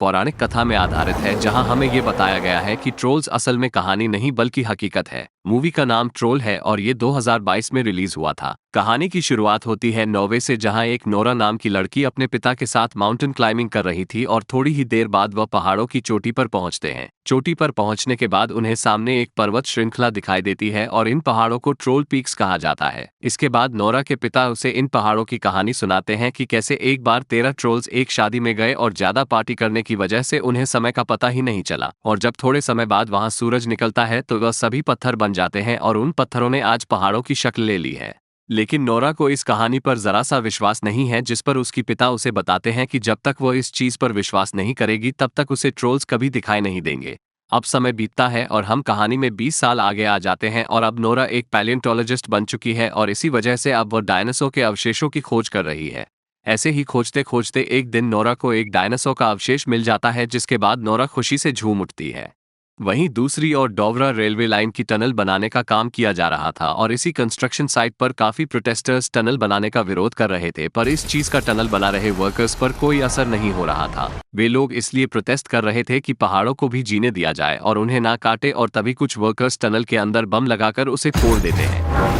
पौराणिक कथा में आधारित है जहां हमें ये बताया गया है कि ट्रोल्स असल में कहानी नहीं बल्कि हकीकत है। मूवी का नाम ट्रोल है और ये 2022 में रिलीज हुआ था। कहानी की शुरुआत होती है नॉर्वे से, जहां एक नोरा नाम की लड़की अपने पिता के साथ माउंटेन क्लाइंबिंग कर रही थी और थोड़ी ही देर बाद वह पहाड़ों की चोटी पर पहुंचते हैं। चोटी पर पहुंचने के बाद उन्हें सामने एक पर्वत श्रृंखला दिखाई देती है और इन पहाड़ों को ट्रोल पीक्स कहा जाता है। इसके बाद नोरा के पिता उसे इन पहाड़ों की कहानी सुनाते हैं कि कैसे एक बार 13 ट्रोल्स एक शादी में गए और ज्यादा पार्टी करने की वजह से उन्हें समय का पता ही नहीं चला, और जब थोड़े समय बाद वहां सूरज निकलता है तो वह सभी पत्थर बन जाते हैं और उन पत्थरों ने आज पहाड़ों की शक्ल ले ली है। लेकिन नोरा को इस कहानी पर जरा सा विश्वास नहीं है, जिस पर उसकी पिता उसे बताते हैं कि जब तक वो इस चीज पर विश्वास नहीं करेगी तब तक उसे ट्रोल्स कभी दिखाई नहीं देंगे। अब समय बीतता है और हम कहानी में 20 साल आगे आ जाते हैं और अब नोरा एक पैलियोंटोलॉजिस्ट बन चुकी है और इसी वजह से अब वो डायनासोर के अवशेषों की खोज कर रही है। ऐसे ही खोजते खोजते एक दिन नोरा को एक डायनासोर का अवशेष मिल जाता है, जिसके बाद नोरा खुशी से झूम उठती है। वहीं दूसरी ओर डोवरा रेलवे लाइन की टनल बनाने का काम किया जा रहा था और इसी कंस्ट्रक्शन साइट पर काफी प्रोटेस्टर्स टनल बनाने का विरोध कर रहे थे, पर इस चीज का टनल बना रहे वर्कर्स पर कोई असर नहीं हो रहा था। वे लोग इसलिए प्रोटेस्ट कर रहे थे कि पहाड़ों को भी जीने दिया जाए और उन्हें ना काटे, और तभी कुछ वर्कर्स टनल के अंदर बम लगाकर उसे फोड़ देते हैं।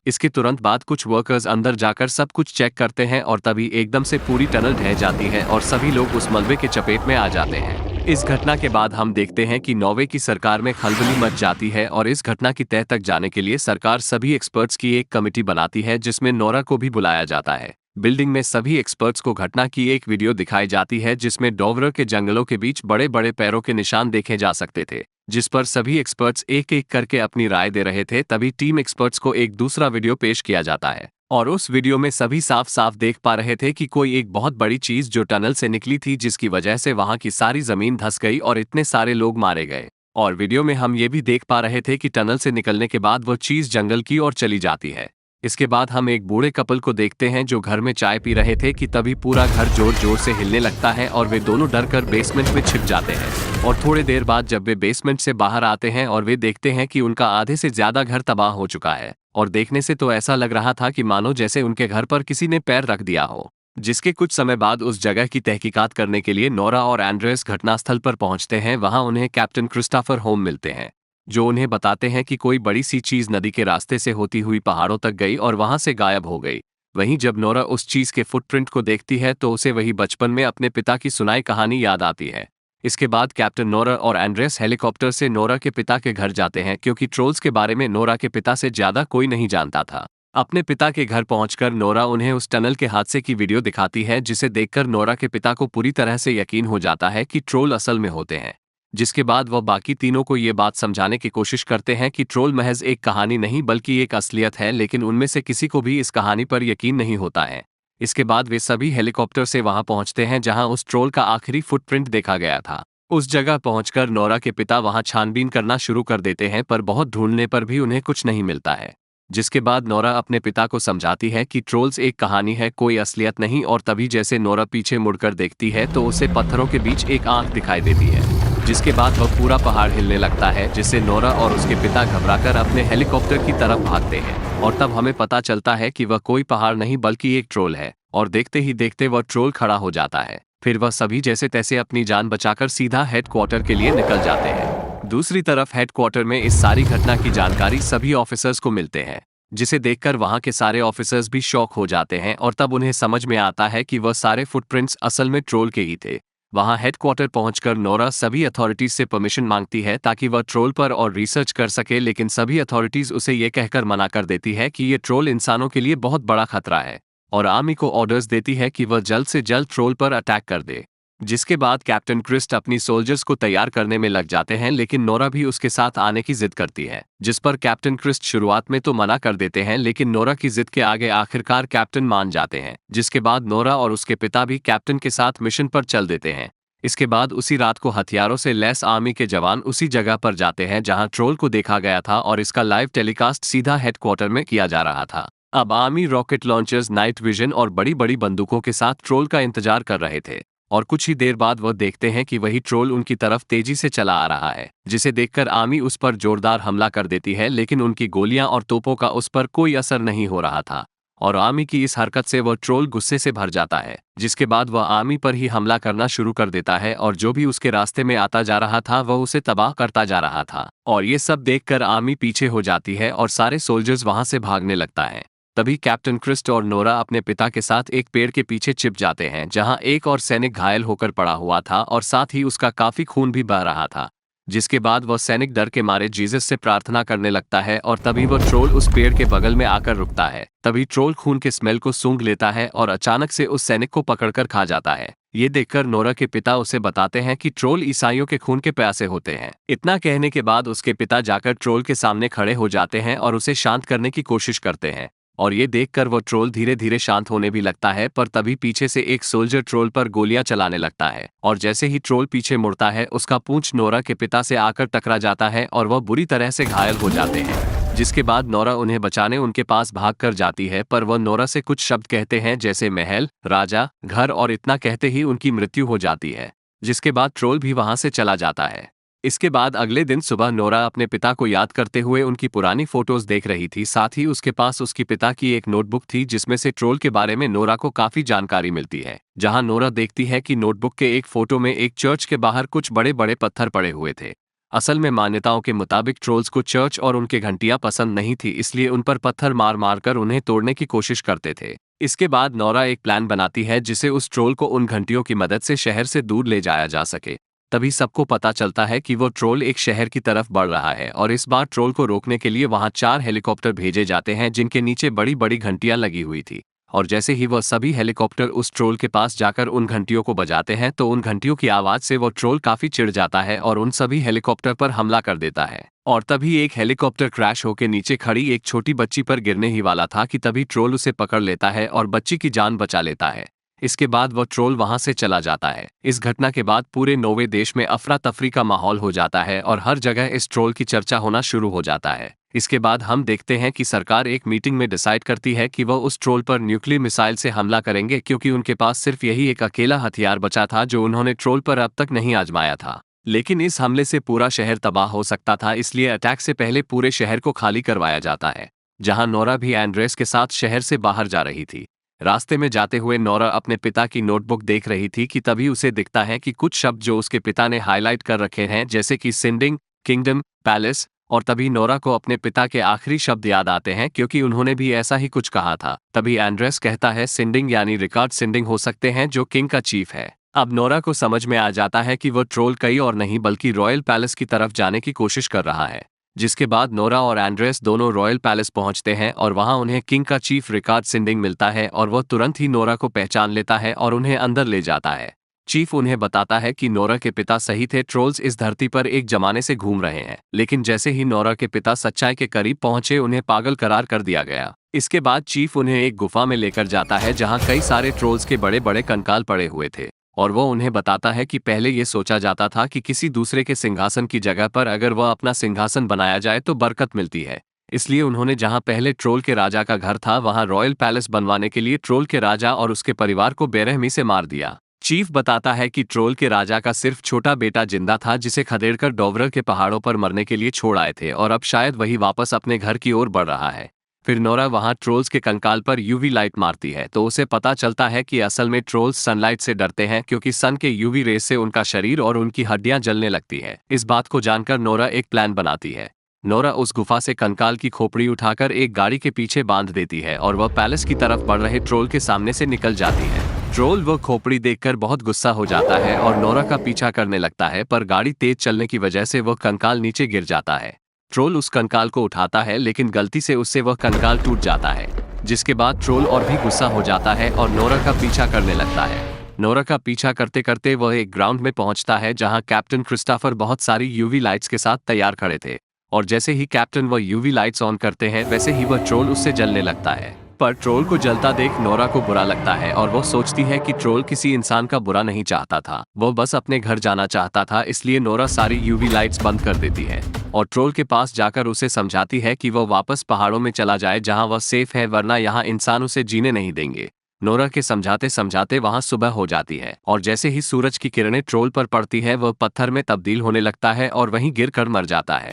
इसके तुरंत बाद कुछ वर्कर्स अंदर जाकर सब कुछ चेक करते हैं और तभी एकदम से पूरी टनल ढह जाती है और सभी लोग उस मलबे के चपेट में आ जाते हैं। इस घटना के बाद हम देखते हैं कि नॉर्वे की सरकार में खलबली मच जाती है और इस घटना की तह तक जाने के लिए सरकार सभी एक्सपर्ट्स की एक कमेटी बनाती है, जिसमें नोरा को भी बुलाया जाता है। बिल्डिंग में सभी एक्सपर्ट्स को घटना की एक वीडियो दिखाई जाती है जिसमें डोवरा के जंगलों के बीच बड़े बड़े पैरों के निशान देखे जा सकते थे, जिस पर सभी एक्सपर्ट्स एक एक करके अपनी राय दे रहे थे। तभी टीम एक्सपर्ट्स को एक दूसरा वीडियो पेश किया जाता है और उस वीडियो में सभी साफ साफ देख पा रहे थे कि कोई एक बहुत बड़ी चीज जो टनल से निकली थी, जिसकी वजह से वहां की सारी जमीन धंस गई और इतने सारे लोग मारे गए। और वीडियो में हम ये भी देख पा रहे थे कि टनल से निकलने के बाद वो चीज जंगल की ओर चली जाती है। इसके बाद हम एक बूढ़े कपल को देखते हैं जो घर में चाय पी रहे थे कि तभी पूरा घर जोर जोर से हिलने लगता है और वे दोनों डरकर बेसमेंट में छिप जाते हैं। और थोड़े देर बाद जब वे बेसमेंट से बाहर आते हैं और वे देखते हैं कि उनका आधे से ज्यादा घर तबाह हो चुका है, और देखने से तो ऐसा लग रहा था कि मानो जैसे उनके घर पर किसी ने पैर रख दिया हो। जिसके कुछ समय बाद उस जगह की तहकीकात करने के लिए नोरा और एंड्रेस घटनास्थल पर पहुंचते हैं। वहां उन्हें कैप्टन क्रिस्टोफर होम मिलते हैं, जो उन्हें बताते हैं कि कोई बड़ी सी चीज नदी के रास्ते से होती हुई पहाड़ों तक गई और वहां से गायब हो गई। वहीं जब नोरा उस चीज के फुटप्रिंट को देखती है तो उसे वही बचपन में अपने पिता की सुनाई कहानी याद आती है। इसके बाद कैप्टन नोरा और एंड्रेस हेलीकॉप्टर से नोरा के पिता के घर जाते हैं, क्योंकि ट्रोल्स के बारे में नोरा के पिता से ज्यादा कोई नहीं जानता था। अपने पिता के घर पहुंचकर नोरा उन्हें उस टनल के हादसे की वीडियो दिखाती है, जिसे देखकर नोरा के पिता को पूरी तरह से यकीन हो जाता है कि ट्रोल असल में होते हैं। जिसके बाद वह बाकी तीनों को ये बात समझाने की कोशिश करते हैं कि ट्रोल महज एक कहानी नहीं बल्कि एक असलियत है, लेकिन उनमें से किसी को भी इस कहानी पर यकीन नहीं होता है। इसके बाद वे सभी हेलीकॉप्टर से वहां पहुंचते हैं जहां उस ट्रोल का आखिरी फुटप्रिंट देखा गया था। उस जगह पहुंचकर नोरा के पिता वहां छानबीन करना शुरू कर देते हैं, पर बहुत ढूंढने पर भी उन्हें कुछ नहीं मिलता है। जिसके बाद नोरा अपने पिता को समझाती है कि ट्रोल्स एक कहानी है, कोई असलियत नहीं, और तभी जैसे नोरा पीछे मुड़कर देखती है तो उसे पत्थरों के बीच एक आंख दिखाई देती है। जिसके बाद वह पूरा पहाड़ हिलने लगता है, जिससे नोरा और उसके पिता घबराकर अपने हेलीकॉप्टर की तरफ भागते हैं। और तब हमें पता चलता है कि वह कोई पहाड़ नहीं बल्कि एक ट्रोल है, और देखते ही देखते वह ट्रोल खड़ा हो जाता है। फिर वह सभी जैसे तैसे अपनी जान बचाकर सीधा हेडक्वार्टर के लिए निकल जाते हैं। दूसरी तरफ हेडक्वार्टर में इस सारी घटना की जानकारी सभी ऑफिसर्स को मिलते हैं, जिसे देखकर वहां के सारे ऑफिसर्स भी शॉक हो जाते हैं और तब उन्हें समझ में आता है कि वह सारे फुटप्रिंट्स असल में ट्रोल के ही थे। वहां हेडक्वार्टर पहुंचकर नोरा सभी अथॉरिटीज से परमिशन मांगती है ताकि वह ट्रोल पर और रिसर्च कर सके, लेकिन सभी अथॉरिटीज उसे ये कहकर मना कर देती है कि ये ट्रोल इंसानों के लिए बहुत बड़ा खतरा है, और आर्मी को ऑर्डर्स देती है कि वह जल्द से जल्द ट्रोल पर अटैक कर दे। जिसके बाद कैप्टन क्रिस्ट अपनी सोल्जर्स को तैयार करने में लग जाते हैं, लेकिन नोरा भी उसके साथ आने की जिद करती है, जिस पर कैप्टन क्रिस्ट शुरुआत में तो मना कर देते हैं, लेकिन नोरा की जिद के आगे आखिरकार कैप्टन मान जाते हैं। जिसके बाद नोरा और उसके पिता भी कैप्टन के साथ मिशन पर चल देते हैं। इसके बाद उसी रात को हथियारों से लैस आर्मी के जवान उसी जगह पर जाते हैं जहां ट्रोल को देखा गया था, और इसका लाइव टेलीकास्ट सीधा हेडक्वार्टर में किया जा रहा था। अब army rocket launchers, night vision और बड़ी बड़ी बंदूकों के साथ ट्रोल का इंतजार कर रहे थे, और कुछ ही देर बाद वह देखते हैं कि वही ट्रोल उनकी तरफ तेजी से चला आ रहा है, जिसे देखकर आर्मी उस पर जोरदार हमला कर देती है, लेकिन उनकी गोलियां और तोपों का उस पर कोई असर नहीं हो रहा था। और आमी की इस हरकत से वह ट्रोल गुस्से से भर जाता है, जिसके बाद वह आमी पर ही हमला करना शुरू कर देता है और जो भी उसके रास्ते में आता जा रहा था वह उसे तबाह करता जा रहा था। और ये सब देखकर आमी पीछे हो जाती है और सारे सोल्जर्स वहां से भागने लगता है। तभी कैप्टन क्रिस्ट और नोरा अपने पिता के साथ एक पेड़ के पीछे छिप जाते हैं, जहां एक और सैनिक घायल होकर पड़ा हुआ था और साथ ही उसका काफी खून भी बह रहा था। जिसके बाद वह सैनिक डर के मारे जीसस से प्रार्थना करने लगता है और तभी वह ट्रोल उस पेड़ के बगल में आकर रुकता है। तभी ट्रोल खून के स्मेल को सूंघ लेता है और अचानक से उस सैनिक को पकड़कर खा जाता है। ये देखकर नोरा के पिता उसे बताते हैं कि ट्रोल ईसाइयों के खून के प्यासे होते हैं। इतना कहने के बाद उसके पिता जाकर ट्रोल के सामने खड़े हो जाते हैं और उसे शांत करने की कोशिश करते हैं। और ये देखकर वो ट्रोल धीरे धीरे शांत होने भी लगता है, पर तभी पीछे से एक सोल्जर ट्रोल पर गोलियां चलाने लगता है और जैसे ही ट्रोल पीछे मुड़ता है उसका पूंछ नोरा के पिता से आकर टकरा जाता है और वह बुरी तरह से घायल हो जाते हैं। जिसके बाद नोरा उन्हें बचाने उनके पास भाग कर जाती है, पर वह नोरा से कुछ शब्द कहते हैं जैसे महल, राजा, घर, और इतना कहते ही उनकी मृत्यु हो जाती है। जिसके बाद ट्रोल भी वहां से चला जाता है। इसके बाद अगले दिन सुबह नोरा अपने पिता को याद करते हुए उनकी पुरानी फोटोज देख रही थी। साथ ही उसके पास उसकी पिता की एक नोटबुक थी जिसमें से ट्रोल के बारे में नोरा को काफी जानकारी मिलती है। जहां नोरा देखती है कि नोटबुक के एक फोटो में एक चर्च के बाहर कुछ बड़े बड़े पत्थर पड़े हुए थे। असल में मान्यताओं के मुताबिक ट्रोल्स को चर्च और उनके घंटियां पसंद नहीं थी, इसलिए उन पर पत्थर मार मार कर उन्हें तोड़ने की कोशिश करते थे। इसके बाद नोरा एक प्लान बनाती है जिसे उस ट्रोल को उन घंटियों की मदद से शहर से दूर ले जाया जा सके। तभी सबको पता चलता है कि वो ट्रोल एक शहर की तरफ बढ़ रहा है और इस बार ट्रोल को रोकने के लिए वहां 4 हेलीकॉप्टर भेजे जाते हैं जिनके नीचे बड़ी बड़ी घंटियां लगी हुई थी। और जैसे ही वह सभी हेलीकॉप्टर उस ट्रोल के पास जाकर उन घंटियों को बजाते हैं तो उन घंटियों की आवाज से वो ट्रोल काफी चिढ़ जाता है और उन सभी हेलीकॉप्टर पर हमला कर देता है। और तभी एक हेलीकॉप्टर क्रैश होकर नीचे खड़ी एक छोटी बच्ची पर गिरने ही वाला था कि तभी ट्रोल उसे पकड़ लेता है और बच्ची की जान बचा लेता है। इसके बाद वह ट्रोल वहां से चला जाता है। इस घटना के बाद पूरे नॉर्वे देश में अफरा तफरी का माहौल हो जाता है और हर जगह इस ट्रोल की चर्चा होना शुरू हो जाता है। इसके बाद हम देखते हैं कि सरकार एक मीटिंग में डिसाइड करती है कि वह उस ट्रोल पर न्यूक्लियर मिसाइल से हमला करेंगे, क्योंकि उनके पास सिर्फ यही एक अकेला हथियार बचा था जो उन्होंने ट्रोल पर अब तक नहीं आजमाया था। लेकिन इस हमले से पूरा शहर तबाह हो सकता था, इसलिए अटैक से पहले पूरे शहर को खाली करवाया जाता है। जहां नोरा भी एंड्रेस के साथ शहर से बाहर जा रही थी। रास्ते में जाते हुए नोरा अपने पिता की नोटबुक देख रही थी कि तभी उसे दिखता है कि कुछ शब्द जो उसके पिता ने हाईलाइट कर रखे हैं, जैसे कि सिंडिंग, किंगडम, पैलेस। और तभी नोरा को अपने पिता के आखिरी शब्द याद आते हैं, क्योंकि उन्होंने भी ऐसा ही कुछ कहा था। तभी एंड्रेस कहता है सिंडिंग यानी रिकार्ड सिंडिंग हो सकते हैं, जो किंग का चीफ है। अब नोरा को समझ में आ जाता है कि वो ट्रोल कई और नहीं बल्कि रॉयल पैलेस की तरफ जाने की कोशिश कर रहा है। जिसके बाद नोरा और एंड्रेस दोनों रॉयल पैलेस पहुंचते हैं और वहां उन्हें किंग का चीफ रिकार्ड सिंडिंग मिलता है और वह तुरंत ही नोरा को पहचान लेता है और उन्हें अंदर ले जाता है। चीफ उन्हें बताता है कि नोरा के पिता सही थे, ट्रोल्स इस धरती पर एक जमाने से घूम रहे हैं। लेकिन जैसे ही नोरा के पिता सच्चाई के करीब पहुंचे उन्हें पागल करार कर दिया गया। इसके बाद चीफ उन्हें एक गुफा में लेकर जाता है जहां कई सारे ट्रोल्स के बड़े बड़े कंकाल पड़े हुए थे और वो उन्हें बताता है कि पहले ये सोचा जाता था कि किसी दूसरे के सिंहासन की जगह पर अगर वह अपना सिंहासन बनाया जाए तो बरकत मिलती है। इसलिए उन्होंने जहां पहले ट्रोल के राजा का घर था वहां रॉयल पैलेस बनवाने के लिए ट्रोल के राजा और उसके परिवार को बेरहमी से मार दिया। चीफ बताता है कि ट्रोल के राजा का सिर्फ छोटा बेटा जिंदा था जिसे खदेड़कर डोवरर के पहाड़ों पर मरने के लिए छोड़ आए थे और अब शायद वही वापस अपने घर की ओर बढ़ रहा है। फिर नोरा वहां ट्रोल्स के कंकाल पर यूवी लाइट मारती है तो उसे पता चलता है कि असल में ट्रोल्स सनलाइट से डरते हैं, क्योंकि सन के यूवी रेस से उनका शरीर और उनकी हड्डियां जलने लगती है। इस बात को जानकर नोरा एक प्लान बनाती है। नोरा उस गुफा से कंकाल की खोपड़ी उठाकर एक गाड़ी के पीछे बांध देती है और वह पैलेस की तरफ बढ़ रहे ट्रोल के सामने से निकल जाती है। ट्रोल वह खोपड़ी देखकर बहुत गुस्सा हो जाता है और नोरा का पीछा करने लगता है, पर गाड़ी तेज चलने की वजह से वह कंकाल नीचे गिर जाता है। ट्रोल उस कंकाल को उठाता है लेकिन गलती से उससे वह कंकाल टूट जाता है। जिसके बाद ट्रोल और भी गुस्सा हो जाता है और नोरा का पीछा करने लगता है। नोरा का पीछा करते करते वह एक ग्राउंड में पहुंचता है जहां कैप्टन क्रिस्टोफर बहुत सारी यूवी लाइट्स के साथ तैयार खड़े थे और जैसे ही कैप्टन वह यूवी लाइट्स ऑन करते हैं वैसे ही वह ट्रोल उससे जलने लगता है। पर ट्रोल को जलता देख नोरा को बुरा लगता है और वो सोचती है कि ट्रोल किसी इंसान का बुरा नहीं चाहता था, वो बस अपने घर जाना चाहता था। इसलिए नोरा सारी यूवी लाइट्स बंद कर देती है और ट्रोल के पास जाकर उसे समझाती है कि वह वापस पहाड़ों में चला जाए जहां वह सेफ है, वरना यहाँ इंसान उसे जीने नहीं देंगे। नोरा के समझाते समझाते वहां सुबह हो जाती है और जैसे ही सूरज की किरणें ट्रोल पर पड़ती है वह पत्थर में तब्दील होने लगता है और वहीं गिर कर मर जाता है।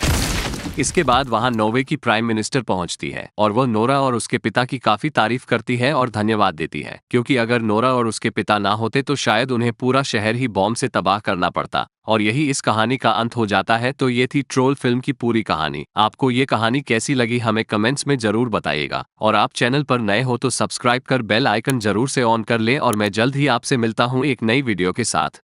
इसके बाद वहां नॉर्वे की प्राइम मिनिस्टर पहुंचती है और वह नोरा और उसके पिता की काफी तारीफ करती है और धन्यवाद देती है, क्योंकि अगर नोरा और उसके पिता ना होते तो शायद उन्हें पूरा शहर ही बॉम्ब से तबाह करना पड़ता। और यही इस कहानी का अंत हो जाता है। तो ये थी ट्रोल फिल्म की पूरी कहानी। आपको ये कहानी कैसी लगी हमें कमेंट्स में जरूर बताइएगा, और आप चैनल पर नए हो तो सब्सक्राइब कर बेल आइकन जरूर से ऑन कर लें, और मैं जल्द ही आपसे मिलता हूँ एक नई वीडियो के साथ।